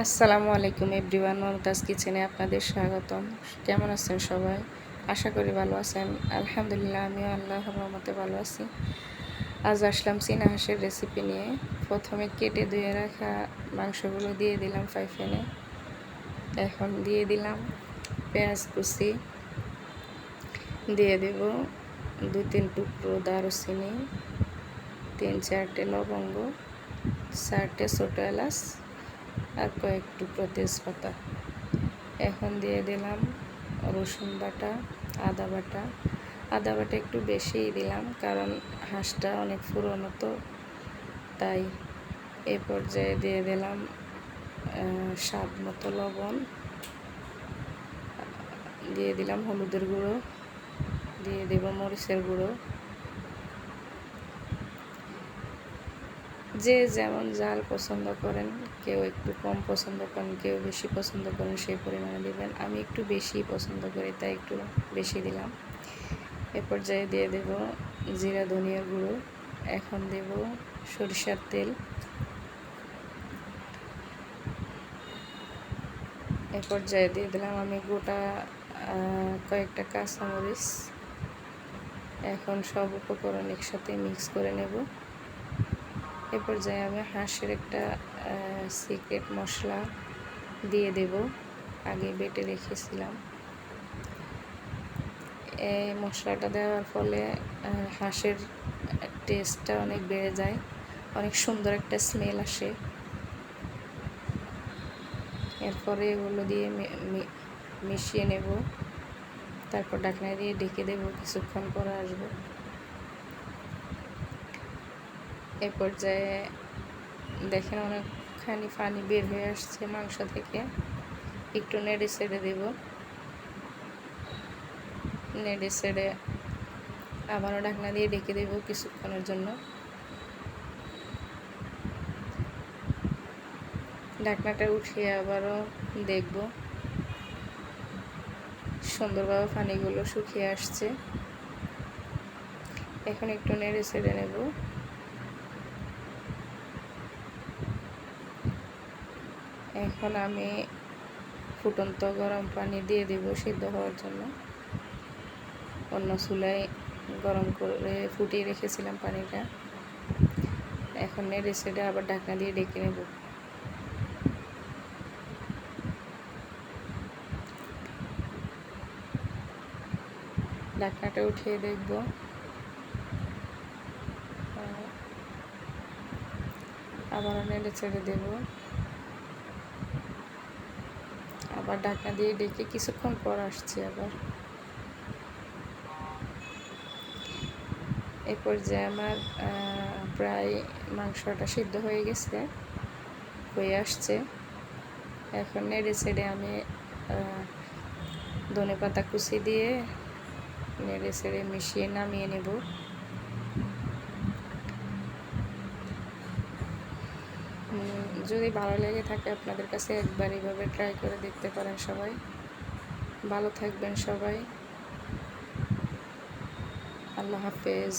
আসসালামু আলাইকুম এভরিওয়ান, মমতাজ কিচেনে আপনাদের স্বাগতম। কেমন আছেন সবাই? আশা করি ভালো আছেন। আলহামদুলিল্লাহ, আমিও আল্লাহর রহমতে ভালো আছি। আজ আসলাম চীনা হাঁসের রেসিপি নিয়ে। প্রথমে কেটে ধুয়ে রাখা মাংসগুলো দিয়ে দিলাম ফ্রাই প্যানে। এখন দিয়ে দিলাম পেঁয়াজ কুচি, দিয়ে দেব 2-3 টুকরো দারুচিনি, 3-4টে লবঙ্গ, 4টে ছোটো এলাচ আর কয়েক টুকরো তেজপাতা। এখন দিয়ে দিলাম রসুন বাটা, আদা বাটা। আদা বাটা একটু বেশিই দিলাম, কারণ হাঁসটা অনেক পুরনো তো, তাই। এ পর্যায়ে দিয়ে দিলাম স্বাদ মতো লবণ, দিয়ে দিলাম হলুদের গুঁড়ো, দিয়ে দেব মরিচের গুঁড়ো। যে যেমন ঝাল পছন্দ করেন, কেউ একটু কম পছন্দ করেন, কেউ বেশি পছন্দ করেন, সেই পরিমাণে দিবেন। আমি একটু বেশি পছন্দ করি, তাই একটু বেশি দিলাম। এ পর্যায়ে দিয়ে দেব জিরা ধনিয়ার গুঁড়ো। এখন দেব সরিষার তেল। এ পর্যায়ে দিয়ে দিলাম আমি গোটা কয়েকটা কাঁচামরিচ। এখন সব উপকরণ একসাথে মিক্স করে নেব। এ পর্যায়ে আমি হাঁসের একটা সিক্রেট মশলা দিয়ে দেব, আগে বেটে রেখেছিলাম। এই মশলাটা দেওয়ার ফলে হাঁসের টেস্টটা অনেক বেড়ে যায়, অনেক সুন্দর একটা স্মেল আসে। এরপরে এগুলো দিয়ে মিশিয়ে নেব, তারপর ঢাকনা দিয়ে ঢেকে দেব। কিছুক্ষণ পরে আসবো। এ পর্যায়ে দেখেন অনেকখানি পানি বের হয়ে আসছে মাংস থেকে। একটু নেড়ে ছেড়ে দেব। নেড়ে ছেড়ে আবারও ঢাকনা দিয়ে ঢেকে দেব কিছুক্ষণের জন্য। ঢাকনাটা উঠিয়ে আবারও দেখব, সুন্দরভাবে পানিগুলো শুকিয়ে আসছে। এখন একটু নেড়ে ছেড়ে নেব। এখন আমি ফুটন্ত গরম পানি দিয়ে দেব সিদ্ধ হওয়ার জন্য। অন্য চুলায় গরম করে ফুটিয়ে রেখেছিলাম পানিটা। এখন নেড়ে ছেড়ে আবার ঢাকনা দিয়ে ঢেকে নেব। ঢাকনাটা উঠিয়ে দেখব, আবার নেড়ে ছেড়ে দেব। আবার ঢাকনা দিয়ে ঢেকে কিছুক্ষণ পর আসছি আবার। এ পর্যায়ে আমার প্রায় মাংসটা সিদ্ধ হয়ে গেছে, হয়ে আসছে। এখন নেড়ে ছেড়ে আমি ধনেপাতা কুচি দিয়ে নেড়ে ছেড়ে মিশিয়ে নামিয়ে নেব। যদি ভালো লেগে থাকে আপনাদের কাছে, একবার এইভাবে ট্রাই করে দেখতে পারেন সবাই। ভালো থাকবেন সবাই। আল্লাহ হাফেজ।